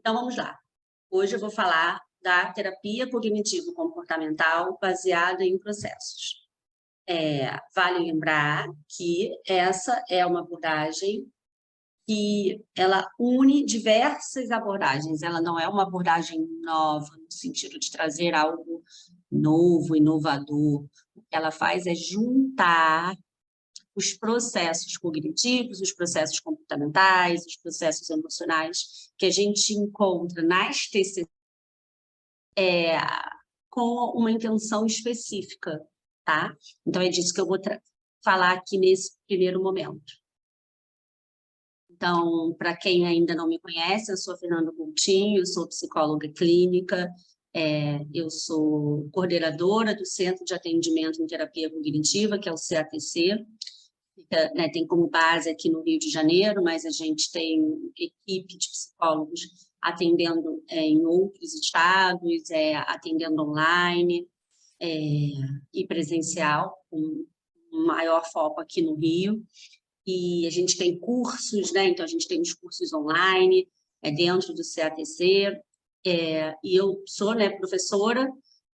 Então, vamos lá. Hoje eu vou falar da terapia cognitivo-comportamental baseada em processos. Vale lembrar que essa é uma abordagem que ela une diversas abordagens. Ela não é uma abordagem nova, no sentido de trazer algo novo, inovador. O que ela faz é juntar os processos cognitivos, os processos comportamentais, os processos emocionais que a gente encontra nas TCC com uma intenção específica, tá? Então, é disso que eu vou falar aqui nesse primeiro momento. Então, para quem ainda não me conhece, eu sou a Fernanda Coutinho, eu sou psicóloga clínica, eu sou coordenadora do Centro de Atendimento em Terapia Cognitiva, que é o CATC, tem como base aqui no Rio de Janeiro, mas a gente tem equipe de psicólogos atendendo em outros estados, atendendo online e presencial, com maior foco aqui no Rio. E a gente tem cursos, né? Então a gente tem os cursos online dentro do CATC, e eu sou, né, professora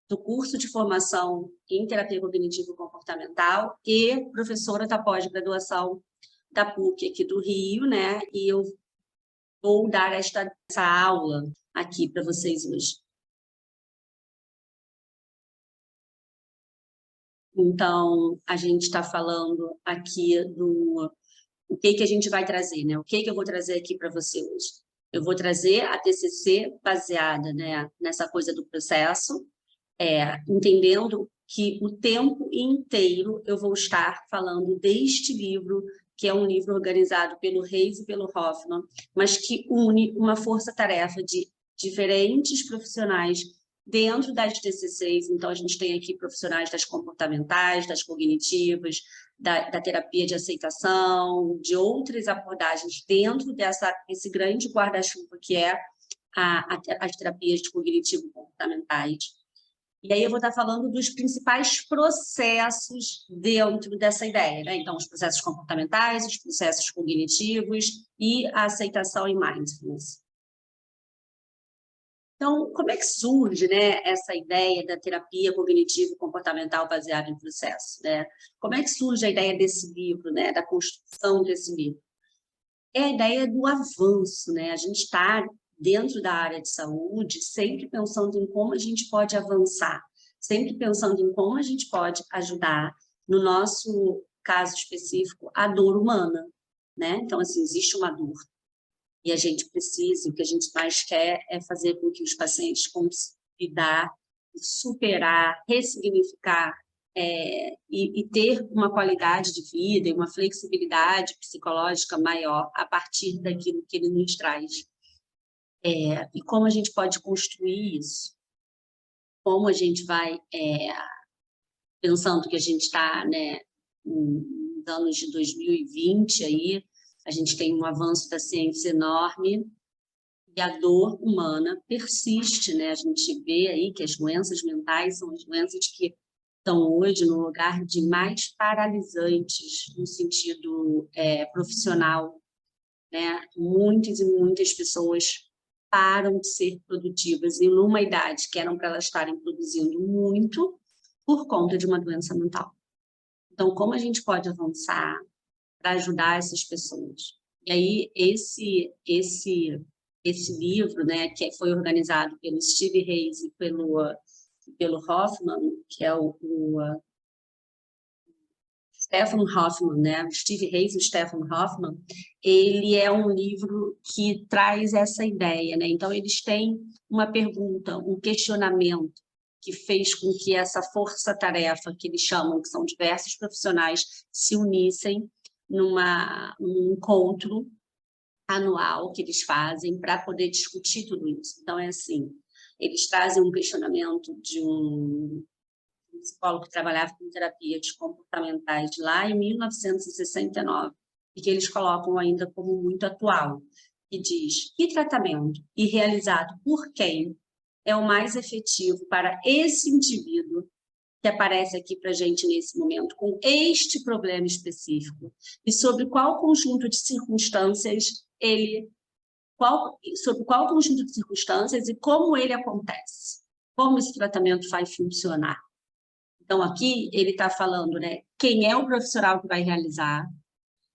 do curso de formação em terapia cognitivo-comportamental e professora da pós-graduação da PUC aqui do Rio, né? E eu vou dar essa aula aqui para vocês hoje. Então, a gente está falando aqui do o que a gente vai trazer, né? O que eu vou trazer aqui para você hoje? Eu vou trazer a TCC baseada, né, nessa coisa do processo, entendendo que o tempo inteiro eu vou estar falando deste livro, que é um livro organizado pelo Reis e pelo Hoffman, mas que une uma força-tarefa de diferentes profissionais dentro das TCCs. Então, a gente tem aqui profissionais das comportamentais, das cognitivas, da terapia de aceitação, de outras abordagens dentro desse grande guarda-chuva que é as terapias de cognitivo-comportamentais. E aí eu vou estar falando dos principais processos dentro dessa ideia, né? Então, os processos comportamentais, os processos cognitivos e a aceitação e mindfulness. Então, como é que surge, né, essa ideia da terapia cognitivo-comportamental baseada em processo, né? Como é que surge a ideia desse livro, né, da construção desse livro? É a ideia do avanço, né? A gente está dentro da área de saúde sempre pensando em como a gente pode avançar, sempre pensando em como a gente pode ajudar, no nosso caso específico, a dor humana, né? Então, assim, existe uma dor. E a gente precisa, o que a gente mais quer é fazer com que os pacientes consigam lidar, superar, ressignificar e ter uma qualidade de vida e uma flexibilidade psicológica maior a partir daquilo que ele nos traz. E como a gente pode construir isso? Como a gente vai, pensando que a gente está, né, nos anos de 2020, aí, a gente tem um avanço da ciência enorme e a dor humana persiste, né? A gente vê aí que as doenças mentais são as doenças que estão hoje no lugar de mais paralisantes no sentido profissional, né? Muitas e muitas pessoas param de ser produtivas e numa idade que eram para elas estarem produzindo muito por conta de uma doença mental. Então, como a gente pode avançar para ajudar essas pessoas? E aí, esse livro, né, que foi organizado pelo Steve Reis e pelo Hoffman, que é o Stephen Hoffman, né? O Steve Reis e o Stephen Hoffman, ele é um livro que traz essa ideia, né? Então, eles têm uma pergunta, um questionamento que fez com que essa força-tarefa, que eles chamam, que são diversos profissionais, se unissem num encontro anual que eles fazem para poder discutir tudo isso. Então, é assim, eles trazem um questionamento de um psicólogo que trabalhava com terapias comportamentais lá em 1969, e que eles colocam ainda como muito atual, que diz: que tratamento e realizado por quem é o mais efetivo para esse indivíduo que aparece aqui para a gente nesse momento, com este problema específico, e sobre qual conjunto de circunstâncias ele sobre qual conjunto de circunstâncias e como ele acontece, como esse tratamento vai funcionar. Então, aqui ele está falando, né, quem é o profissional que vai realizar,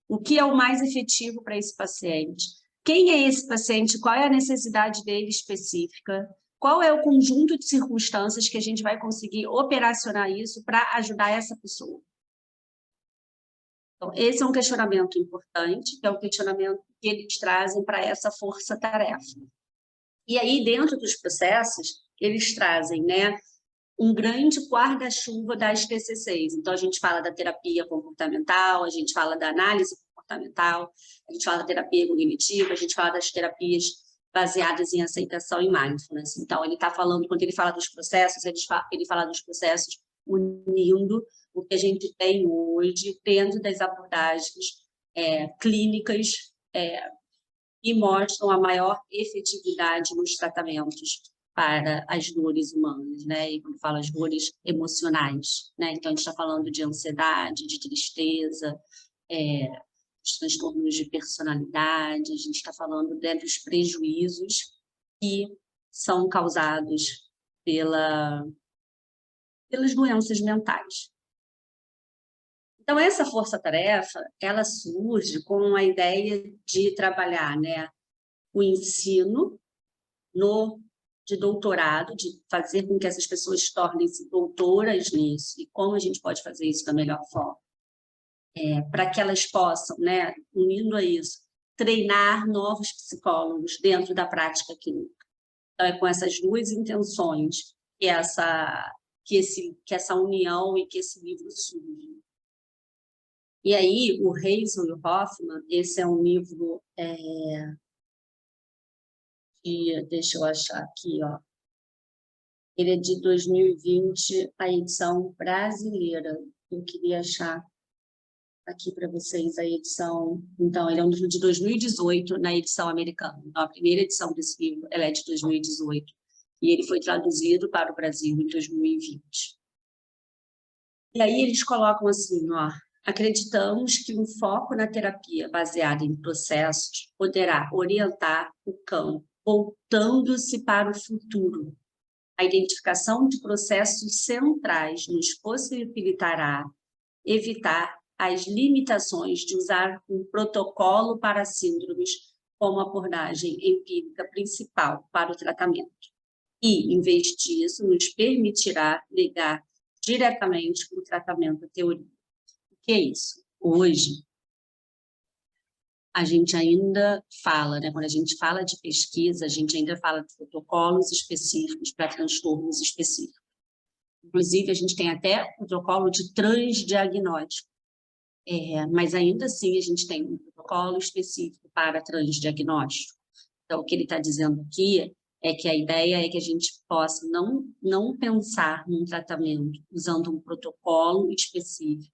o que é o mais efetivo para esse paciente, quem é esse paciente, qual é a necessidade dele específica, qual é o conjunto de circunstâncias que a gente vai conseguir operacionar isso para ajudar essa pessoa. Então, esse é um questionamento importante, que é o questionamento que eles trazem para essa força-tarefa. E aí, dentro dos processos, eles trazem, né, um grande guarda-chuva das TCCs. Então, a gente fala da terapia comportamental, a gente fala da análise comportamental, a gente fala da terapia cognitiva, a gente fala das terapias baseadas em aceitação e mindfulness. Então, ele está falando, quando ele fala dos processos, ele fala dos processos unindo o que a gente tem hoje dentro das abordagens clínicas e mostram a maior efetividade nos tratamentos para as dores humanas, né? E quando fala as dores emocionais, né? Então, a gente está falando de ansiedade, de tristeza, os transtornos de personalidade, a gente está falando dos prejuízos que são causados pelas doenças mentais. Então, essa força-tarefa, ela surge com a ideia de trabalhar, né, o ensino de doutorado, de fazer com que essas pessoas tornem-se doutoras nisso, e como a gente pode fazer isso da melhor forma. Para que elas possam, né, unindo a isso, treinar novos psicólogos dentro da prática clínica. Então, é com essas duas intenções que essa união e que esse livro surge. E aí, o Hazel e o Hoffman, esse é um livro deixa eu achar aqui, ó. Ele é de 2020, a edição brasileira. Eu queria achar aqui para vocês a edição. Então, ele é um livro de 2018 na edição americana. Então, a primeira edição desse livro ela é de 2018. E ele foi traduzido para o Brasil em 2020. E aí eles colocam assim, ó, acreditamos que um foco na terapia baseada em processos poderá orientar o campo, voltando-se para o futuro. A identificação de processos centrais nos possibilitará evitar as limitações de usar um protocolo para síndromes como abordagem empírica principal para o tratamento. E, em vez disso, nos permitirá ligar diretamente o tratamento à teoria. O que é isso? Hoje, a gente ainda fala, né, quando a gente fala de pesquisa, a gente ainda fala de protocolos específicos para transtornos específicos. Inclusive, a gente tem até protocolo de transdiagnóstico, mas ainda assim a gente tem um protocolo específico para transdiagnóstico. Então, o que ele está dizendo aqui é que a ideia é que a gente possa não pensar num tratamento usando um protocolo específico,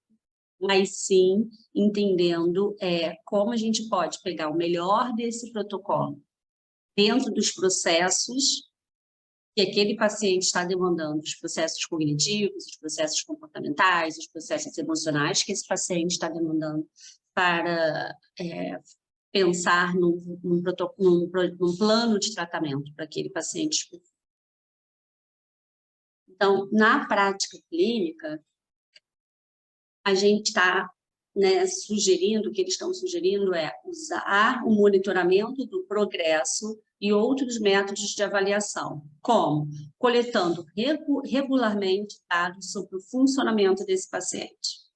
mas sim entendendo como a gente pode pegar o melhor desse protocolo dentro dos processos que aquele paciente está demandando, os processos cognitivos, os processos comportamentais, os processos emocionais que esse paciente está demandando para pensar num plano de tratamento para aquele paciente. Então, na prática clínica, a gente está sugerindo, o que eles estão sugerindo é usar o monitoramento do progresso e outros métodos de avaliação, como coletando regularmente dados sobre o funcionamento desse paciente.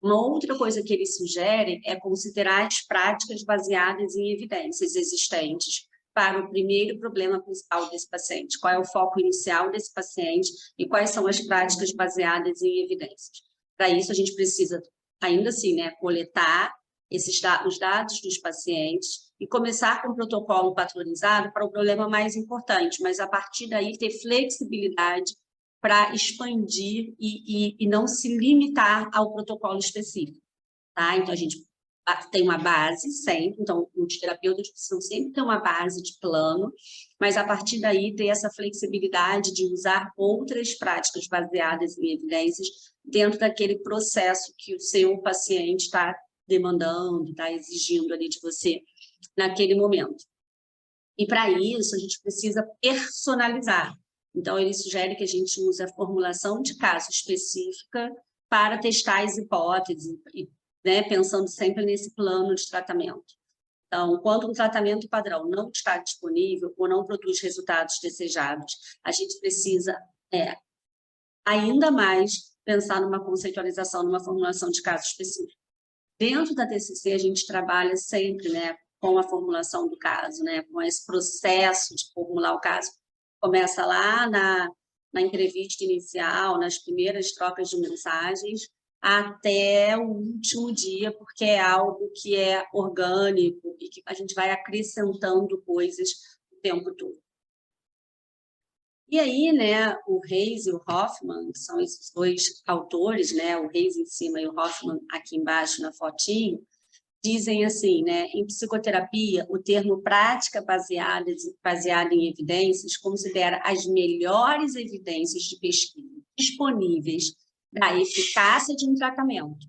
Uma outra coisa que eles sugerem é considerar as práticas baseadas em evidências existentes para o primeiro problema principal desse paciente, qual é o foco inicial desse paciente e quais são as práticas baseadas em evidências. Para isso, a gente precisa, ainda assim, coletar os dados dos pacientes e começar com um protocolo padronizado para o problema mais importante, mas a partir daí ter flexibilidade para expandir e não se limitar ao protocolo específico, tá? Então, a gente tem uma base sempre, então, os terapeutas precisam sempre ter uma base de plano, mas a partir daí ter essa flexibilidade de usar outras práticas baseadas em evidências dentro daquele processo que o seu paciente está demandando, está exigindo ali de você naquele momento. E, para isso, a gente precisa personalizar. Então, ele sugere que a gente use a formulação de caso específica para testar as hipóteses, né, pensando sempre nesse plano de tratamento. Então, quando o tratamento padrão não está disponível ou não produz resultados desejados, a gente precisa ainda mais pensar numa conceitualização, numa formulação de caso específico. Dentro da TCC, a gente trabalha sempre, né, com a formulação do caso, né, com esse processo de formular o caso. Começa lá na entrevista inicial, nas primeiras trocas de mensagens, até o último dia, porque é algo que é orgânico e que a gente vai acrescentando coisas o tempo todo. E aí, né, o Reis e o Hoffman, que são esses dois autores, né, o Reis em cima e o Hoffman aqui embaixo na fotinho, dizem assim, né, em psicoterapia, o termo prática baseada em evidências considera as melhores evidências de pesquisa disponíveis da eficácia de um tratamento,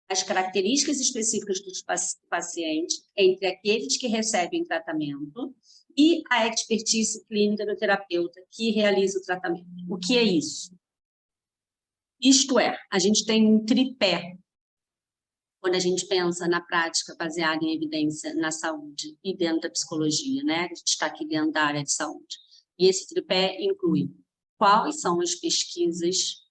as características específicas dos pacientes entre aqueles que recebem tratamento e a expertise clínica do terapeuta que realiza o tratamento. O que é isso? Isto é, a gente tem um tripé quando a gente pensa na prática baseada em evidência na saúde e dentro da psicologia, né? A gente está aqui dentro da área de saúde. E esse tripé inclui quais são as pesquisas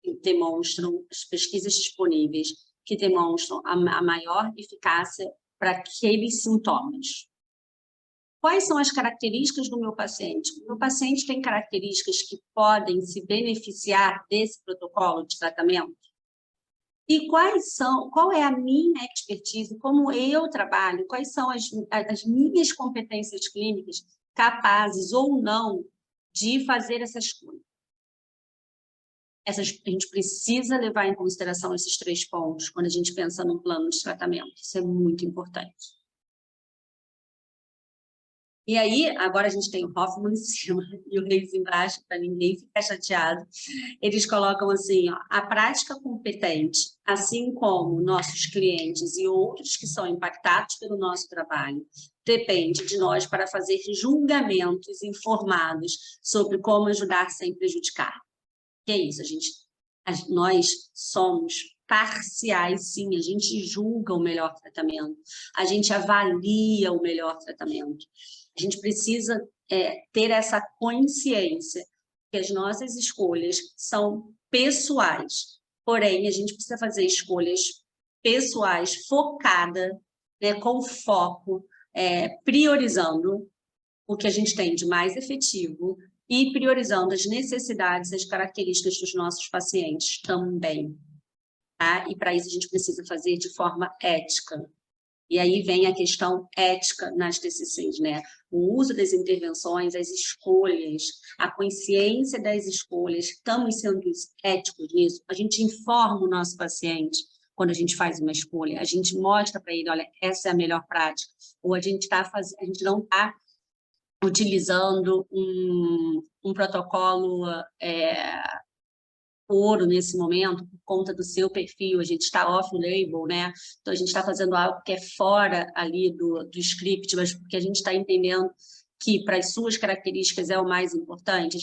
que demonstram, as pesquisas disponíveis que demonstram a maior eficácia para aqueles sintomas. Quais são as características do meu paciente? O meu paciente tem características que podem se beneficiar desse protocolo de tratamento? E qual é a minha expertise, como eu trabalho, quais são as minhas competências clínicas capazes ou não de fazer essa escolha? A gente precisa levar em consideração esses 3 pontos quando a gente pensa num plano de tratamento. Isso é muito importante. E aí, agora a gente tem o Hoffman em cima e o Reis embaixo, para ninguém ficar chateado. Eles colocam assim, ó, a prática competente, assim como nossos clientes e outros que são impactados pelo nosso trabalho, depende de nós para fazer julgamentos informados sobre como ajudar sem prejudicar. Que é isso, nós somos parciais, sim, a gente julga o melhor tratamento, a gente avalia o melhor tratamento. A gente precisa ter essa consciência que as nossas escolhas são pessoais, porém, a gente precisa fazer escolhas pessoais, focada, né, com foco, priorizando o que a gente tem de mais efetivo e priorizando as necessidades, as características dos nossos pacientes também. Tá? E para isso a gente precisa fazer de forma ética. E aí vem a questão ética nas TCCs, né? O uso das intervenções, as escolhas, a consciência das escolhas, estamos sendo éticos nisso? A gente informa o nosso paciente quando a gente faz uma escolha, a gente mostra para ele, olha, essa é a melhor prática, ou a gente não está utilizando um protocolo ouro nesse momento, por conta do seu perfil, a gente está off-label, né? Então, a gente está fazendo algo que é fora ali do script, mas porque a gente está entendendo que para as suas características é o mais importante.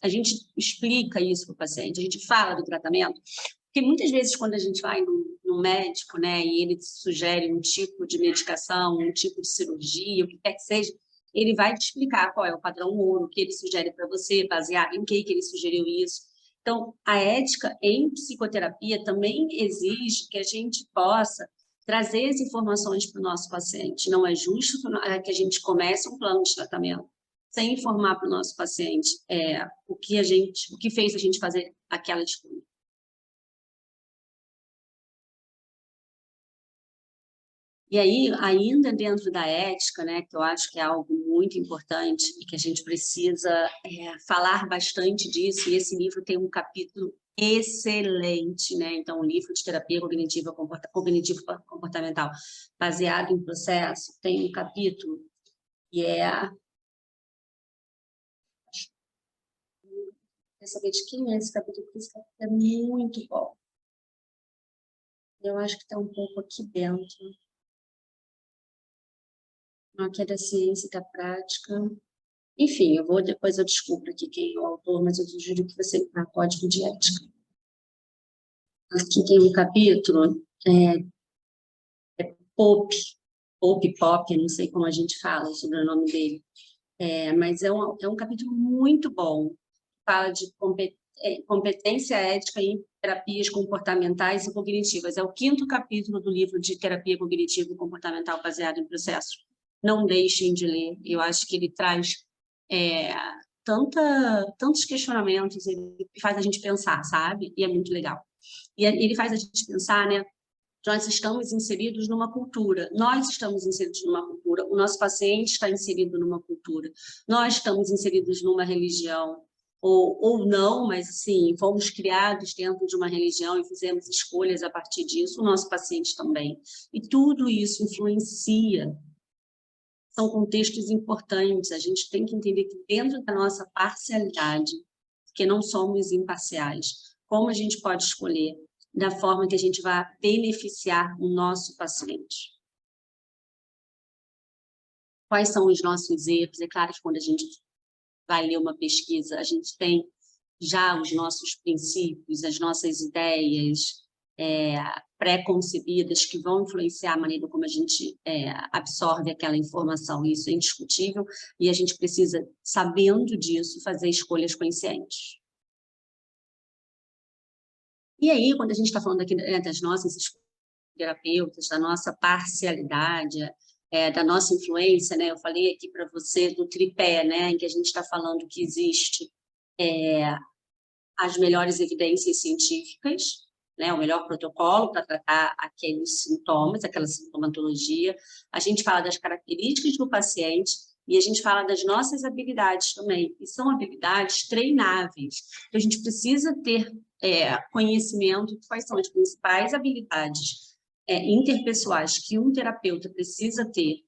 A gente explica isso para o paciente, a gente fala do tratamento, porque muitas vezes quando a gente vai no médico, né, e ele sugere um tipo de medicação, um tipo de cirurgia, o que quer que seja, ele vai te explicar qual é o padrão ouro, o que ele sugere para você, baseado em que ele sugeriu isso. Então, a ética em psicoterapia também exige que a gente possa trazer as informações para o nosso paciente. Não é justo que a gente comece um plano de tratamento sem informar para o nosso paciente o que fez a gente fazer aquela escolha. E aí, ainda dentro da ética, né, que eu acho que é algo muito importante e que a gente precisa falar bastante disso, e esse livro tem um capítulo excelente, né? Então, um livro de terapia cognitivo-comportamental baseado em processo, tem um capítulo que quer saber de quem é esse capítulo? Porque esse capítulo é muito bom. Eu acho que está um pouco aqui dentro. Aqui é da ciência e da prática. Enfim, depois eu descubro aqui quem é o autor, mas eu sugiro que você vá Código de Ética. Aqui tem um capítulo, Pop, não sei como a gente fala sobre o nome dele, mas é um capítulo muito bom. Fala de competência ética em terapias comportamentais e cognitivas. É o 5º capítulo do livro de terapia cognitivo e comportamental baseado em processos. Não deixem de ler. Eu acho que ele traz tantos questionamentos, ele faz a gente pensar, sabe? E é muito legal. E ele faz a gente pensar, né? Nós estamos inseridos numa cultura, nós estamos inseridos numa cultura, o nosso paciente está inserido numa cultura, nós estamos inseridos numa religião, ou não, mas assim, fomos criados dentro de uma religião e fizemos escolhas a partir disso, o nosso paciente também. E tudo isso influencia, são contextos importantes, a gente tem que entender que dentro da nossa parcialidade, porque não somos imparciais, como a gente pode escolher da forma que a gente vai beneficiar o nosso paciente. Quais são os nossos erros? É claro que quando a gente vai ler uma pesquisa, a gente tem já os nossos princípios, as nossas ideias pré-concebidas que vão influenciar a maneira como a gente absorve aquela informação. Isso é indiscutível e a gente precisa, sabendo disso, fazer escolhas conscientes. E aí, quando a gente está falando aqui das nossas terapeutas, da nossa parcialidade, da nossa influência, né? Eu falei aqui para você do tripé, né? Em que a gente está falando que existe as melhores evidências científicas, né? O melhor protocolo para tratar aqueles sintomas, aquela sintomatologia. A gente fala das características do paciente e a gente fala das nossas habilidades também, e são habilidades treináveis. Então, a gente precisa ter conhecimento de quais são as principais habilidades interpessoais que um terapeuta precisa ter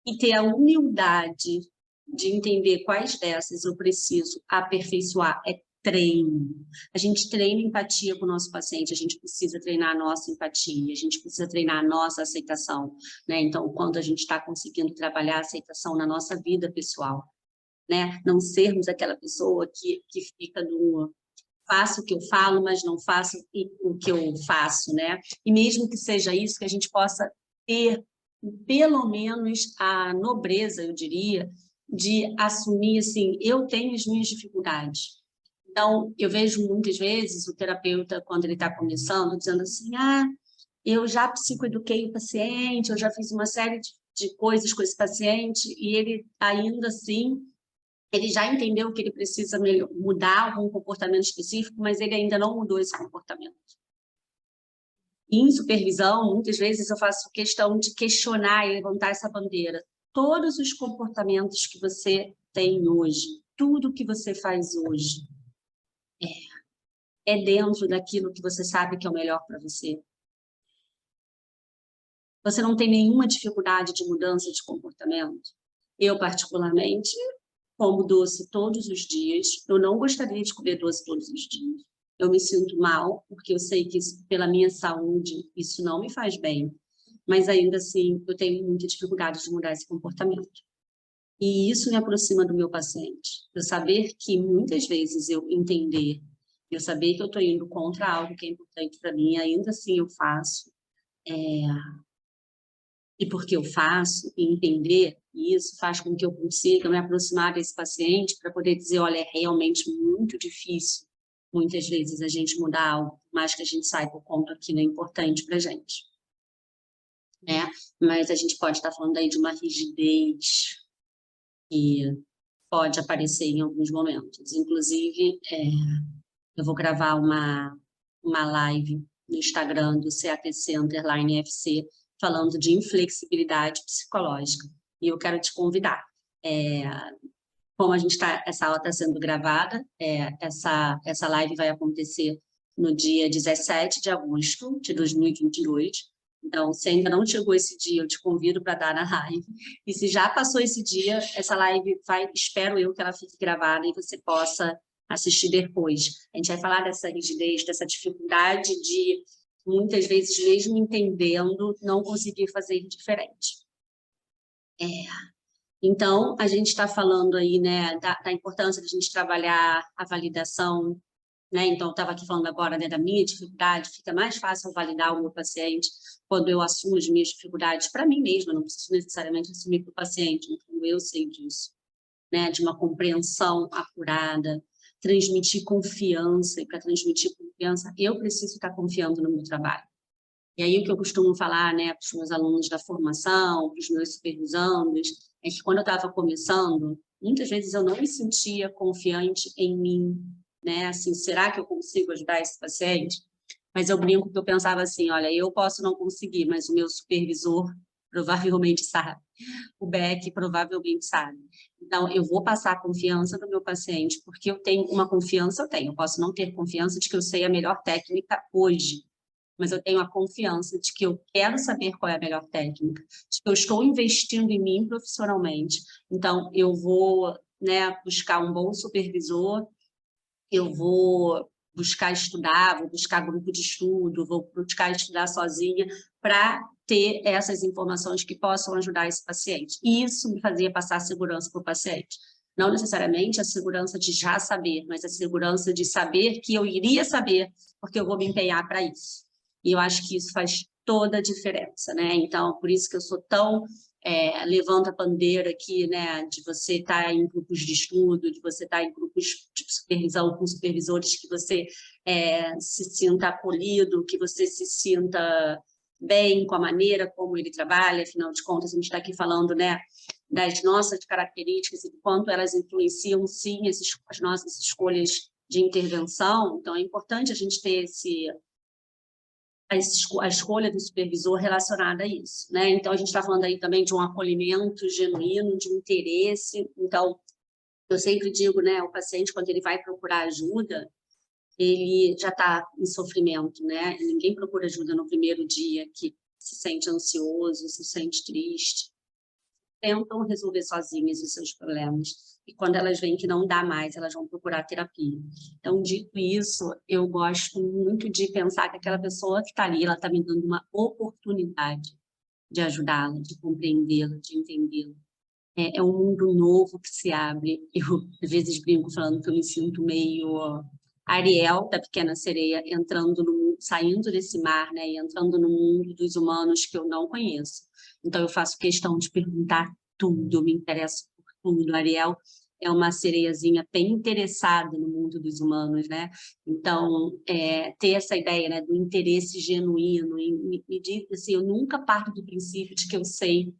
e ter a humildade de entender quais dessas eu preciso aperfeiçoar. É treino. A gente treina empatia com o nosso paciente, a gente precisa treinar a nossa empatia, a gente precisa treinar a nossa aceitação, né? Então, quando a gente está conseguindo trabalhar a aceitação na nossa vida pessoal, né? Não sermos aquela pessoa que fica no faço o que eu falo, mas não faço o que eu faço, né? E mesmo que seja isso, que a gente possa ter, pelo menos, a nobreza, eu diria, de assumir, assim, eu tenho as minhas dificuldades. Então, eu vejo muitas vezes o terapeuta, quando ele está começando, dizendo assim, eu já psicoeduquei o paciente, eu já fiz uma série de coisas com esse paciente, e ele ainda assim ele já entendeu que ele precisa mudar algum comportamento específico, mas ele ainda não mudou esse comportamento. Em supervisão, muitas vezes eu faço questão de questionar e levantar essa bandeira. Todos os comportamentos que você tem hoje, tudo que você faz hoje, é dentro daquilo que você sabe que é o melhor para você. Você não tem nenhuma dificuldade de mudança de comportamento? Eu, particularmente, como doce todos os dias. Eu não gostaria de comer doce todos os dias. Eu me sinto mal, porque eu sei que pela minha saúde isso não me faz bem. Mas ainda assim, eu tenho muita dificuldade de mudar esse comportamento. E isso me aproxima do meu paciente. Eu saber que muitas vezes eu entender, eu saber que eu estou indo contra algo que é importante para mim, ainda assim eu faço. E porque eu faço, e entender isso faz com que eu consiga me aproximar desse paciente para poder dizer, olha, é realmente muito difícil, muitas vezes, a gente mudar algo, mas que a gente saiba o quanto aquilo é importante para a gente. Né? Mas a gente pode estar falando aí de uma rigidez que pode aparecer em alguns momentos. Inclusive, eu vou gravar uma live no Instagram do CATC_FC, falando de inflexibilidade psicológica. E eu quero te convidar. Como a gente essa aula está sendo gravada, essa live vai acontecer no dia 17 de agosto de 2022. Então, se ainda não chegou esse dia, eu te convido para dar na live. E se já passou esse dia, essa live espero eu que ela fique gravada e você possa assistir depois. A gente vai falar dessa rigidez, dessa dificuldade de, muitas vezes, mesmo entendendo, não conseguir fazer diferente. Então, a gente está falando aí, né, da importância de a gente trabalhar a validação, né? Então, eu estava aqui falando agora, né, da minha dificuldade, fica mais fácil validar o meu paciente quando eu assumo as minhas dificuldades para mim mesma, não preciso necessariamente assumir para o paciente, mas quando eu sei disso, né, de uma compreensão apurada, transmitir confiança, e para transmitir confiança, eu preciso estar confiando no meu trabalho. E aí o que eu costumo falar, né, para os meus alunos da formação, para os meus supervisandos, é que quando eu estava começando, muitas vezes eu não me sentia confiante em mim, né, assim, será que eu consigo ajudar esse paciente? Mas eu brinco que eu pensava assim, olha, eu posso não conseguir, mas o meu supervisor provavelmente sabe, o Beck provavelmente sabe. Então, eu vou passar a confiança do meu paciente, porque eu tenho uma confiança, eu posso não ter confiança de que eu sei a melhor técnica hoje, mas eu tenho a confiança de que eu quero saber qual é a melhor técnica, de que eu estou investindo em mim profissionalmente. Então, eu vou, né, buscar um bom supervisor, eu vou buscar estudar, vou buscar grupo de estudo, vou buscar estudar sozinha para ter essas informações que possam ajudar esse paciente. E isso me fazia passar segurança para o paciente. Não necessariamente a segurança de já saber, mas a segurança de saber que eu iria saber, porque eu vou me empenhar para isso. E eu acho que isso faz toda a diferença, né? Então, por isso que eu sou tão levanta a bandeira aqui, né, de você estar em grupos de estudo, de você estar em grupos de supervisão com supervisores que você se sinta acolhido, que você se sinta bem com a maneira como ele trabalha. Afinal de contas, a gente está aqui falando, né, das nossas características e do quanto elas influenciam, sim, as nossas escolhas de intervenção. Então, é importante a gente ter a escolha do supervisor relacionada a isso, né? Então, a gente está falando aí também de um acolhimento genuíno, de um interesse. Então, eu sempre digo, né, o paciente, quando ele vai procurar ajuda, ele já está em sofrimento, né? Ninguém procura ajuda no primeiro dia que se sente ansioso, se sente triste. Tentam resolver sozinhas os seus problemas. E quando elas veem que não dá mais, elas vão procurar terapia. Então, dito isso, eu gosto muito de pensar que aquela pessoa que está ali, ela está me dando uma oportunidade de ajudá-la, de compreendê-la, de entendê-la. É um mundo novo que se abre. Eu, às vezes, brinco falando que eu me sinto meio Ariel, da Pequena Sereia, entrando no mundo, saindo desse mar, né, e entrando no mundo dos humanos que eu não conheço. Então, eu faço questão de perguntar tudo, eu me interesso por tudo. Ariel é uma sereiazinha bem interessada no mundo dos humanos, né? Então, ter essa ideia, né, do interesse genuíno, e me diz assim, eu nunca parto do princípio de que eu sei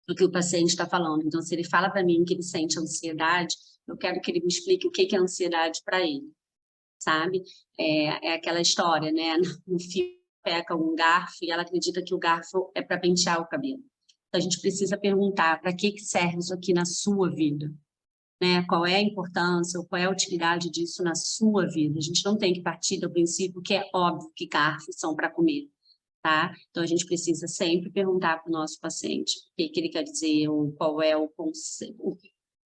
do que o paciente está falando. Então, se ele fala para mim que ele sente ansiedade, eu quero que ele me explique o que é ansiedade para ele, sabe? É aquela história, né? No filme, pega um garfo e ela acredita que o garfo é para pentear o cabelo. Então, a gente precisa perguntar para que serve isso aqui na sua vida, né? Qual é a importância, ou qual é a utilidade disso na sua vida. A gente não tem que partir do princípio que é óbvio que garfos são para comer. Tá? Então, a gente precisa sempre perguntar para o nosso paciente o que ele quer dizer, ou qual é o conceito,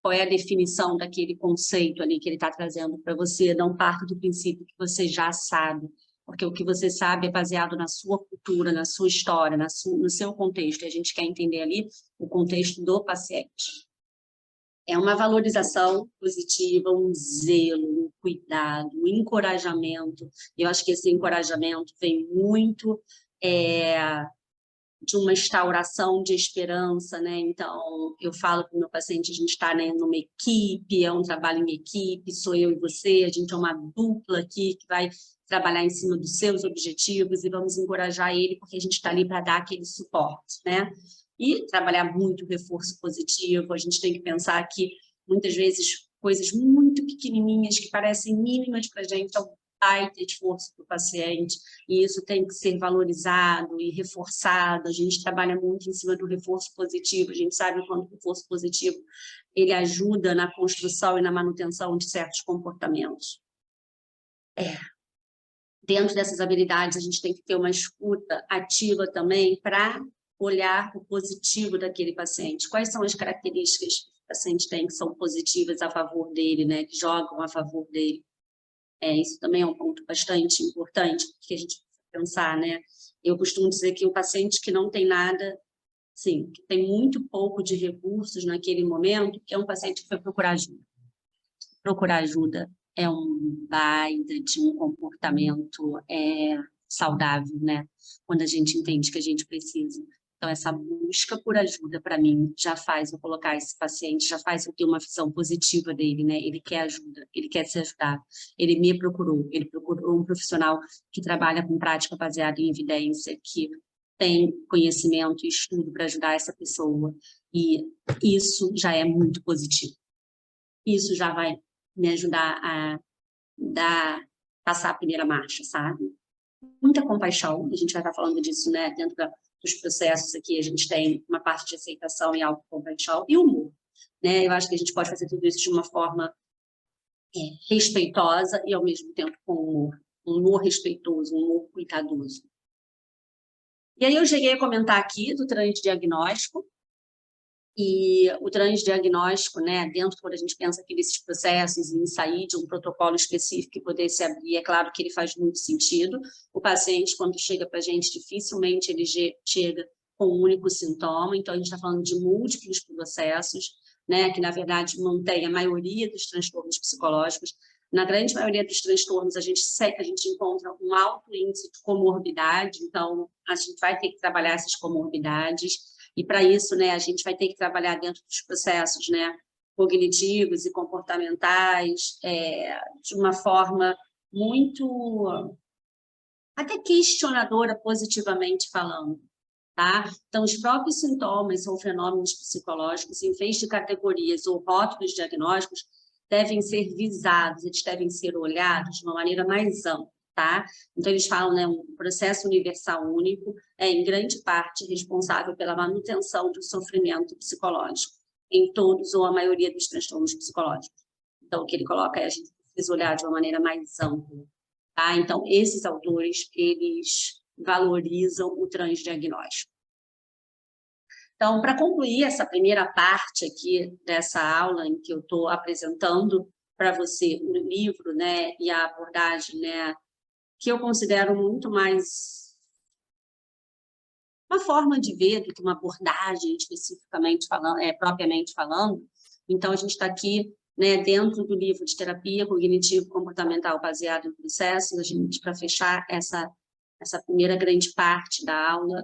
qual é a definição daquele conceito ali que ele está trazendo para você. Não parte do princípio que você já sabe, porque o que você sabe é baseado na sua cultura, na sua história, no seu contexto, e a gente quer entender ali o contexto do paciente. É uma valorização positiva, um zelo, um cuidado, um encorajamento. Eu acho que esse encorajamento vem muito de uma instauração de esperança, né? Então, eu falo para o meu paciente, a gente está, né, numa equipe, é um trabalho em equipe, sou eu e você, a gente é uma dupla aqui que vai trabalhar em cima dos seus objetivos e vamos encorajar ele, porque a gente está ali para dar aquele suporte, né? E trabalhar muito reforço positivo, a gente tem que pensar que, muitas vezes, coisas muito pequenininhas que parecem mínimas para a gente, é um baita esforço para o paciente, e isso tem que ser valorizado e reforçado. A gente trabalha muito em cima do reforço positivo, a gente sabe quando o reforço positivo ele ajuda na construção e na manutenção de certos comportamentos. Dentro dessas habilidades, a gente tem que ter uma escuta ativa também para olhar o positivo daquele paciente. Quais são as características que o paciente tem que são positivas a favor dele, né? Que jogam a favor dele. Isso também é um ponto bastante importante que a gente precisa pensar, né? Eu costumo dizer que o paciente que não tem nada sim, que tem muito pouco de recursos naquele momento, que é um paciente que foi procurar ajuda. Procurar ajuda é um baita de um comportamento saudável, né? Quando a gente entende que a gente precisa. Então, essa busca por ajuda, para mim, já faz eu colocar esse paciente, já faz eu ter uma visão positiva dele, né? Ele quer ajuda, ele quer se ajudar. Ele procurou um profissional que trabalha com prática baseada em evidência, que tem conhecimento e estudo para ajudar essa pessoa. E isso já é muito positivo. Isso já vai me ajudar a passar a primeira marcha, sabe? Muita compaixão, a gente vai estar falando disso, né? Dentro dos processos aqui, a gente tem uma parte de aceitação e autocompaixão e humor, né? Eu acho que a gente pode fazer tudo isso de uma forma respeitosa e, ao mesmo tempo, com humor. Um humor respeitoso, um humor cuidadoso. E aí eu cheguei a comentar aqui do transdiagnóstico, e o transdiagnóstico, né, dentro, quando a gente pensa aqui desses processos, em sair de um protocolo específico e poder se abrir, é claro que ele faz muito sentido. O paciente, quando chega para a gente, dificilmente ele chega com um único sintoma, então a gente está falando de múltiplos processos, né, que na verdade mantém a maioria dos transtornos psicológicos. Na grande maioria dos transtornos, a gente encontra um alto índice de comorbidade, então a gente vai ter que trabalhar essas comorbidades. E, para isso, né, a gente vai ter que trabalhar dentro dos processos, né, cognitivos e comportamentais, de uma forma muito, até questionadora, positivamente falando. Tá? Então, os próprios sintomas ou fenômenos psicológicos, em vez de categorias ou rótulos diagnósticos, devem ser visados, eles devem ser olhados de uma maneira mais ampla. Tá? Então, eles falam, né, um processo universal único é, em grande parte, responsável pela manutenção do sofrimento psicológico em todos ou a maioria dos transtornos psicológicos. Então, o que ele coloca é a gente precisa olhar de uma maneira mais ampla. Tá? Então, esses autores, eles valorizam o transdiagnóstico. Então, para concluir essa primeira parte aqui dessa aula em que eu estou apresentando para você o livro, né, e a abordagem, né, que eu considero muito mais uma forma de ver do que uma abordagem especificamente falando, propriamente falando. Então, a gente está aqui, né, dentro do livro de terapia cognitivo-comportamental baseado em processos. A gente, para fechar essa primeira grande parte da aula,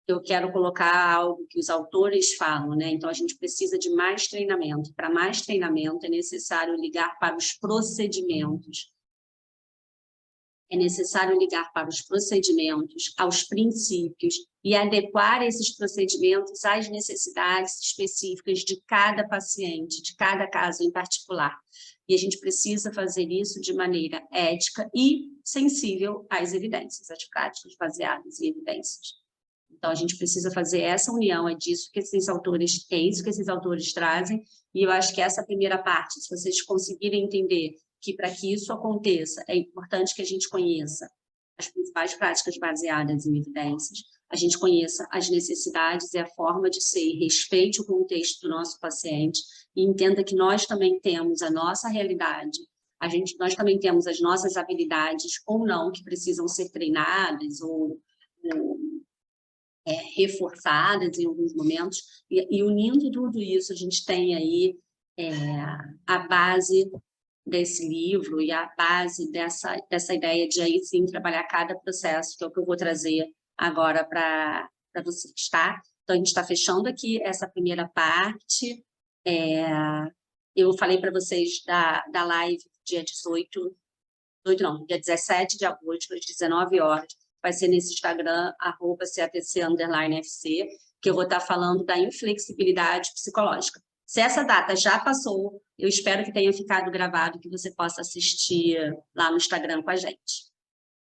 eu quero colocar algo que os autores falam, né? Então, a gente precisa de mais treinamento. Para mais treinamento, é necessário ligar para os procedimentos. É necessário ligar para os procedimentos, aos princípios e adequar esses procedimentos às necessidades específicas de cada paciente, de cada caso em particular. E a gente precisa fazer isso de maneira ética e sensível às evidências, às práticas baseadas em evidências. Então, a gente precisa fazer essa união, é isso que esses autores trazem, e eu acho que essa primeira parte, se vocês conseguirem entender que para que isso aconteça, é importante que a gente conheça as principais práticas baseadas em evidências, a gente conheça as necessidades e a forma de ser, e respeite o contexto do nosso paciente, e entenda que nós também temos a nossa realidade, nós também temos as nossas habilidades ou não, que precisam ser treinadas ou reforçadas em alguns momentos, e unindo tudo isso, a gente tem aí a base desse livro e a base dessa ideia de aí sim trabalhar cada processo, que é o que eu vou trazer agora para vocês, tá? Então, a gente está fechando aqui essa primeira parte. Eu falei para vocês da live dia 17 de agosto, às 19 horas, vai ser nesse Instagram, @catc_fc, que eu vou estar falando da inflexibilidade psicológica. Se essa data já passou, eu espero que tenha ficado gravado, que você possa assistir lá no Instagram com a gente.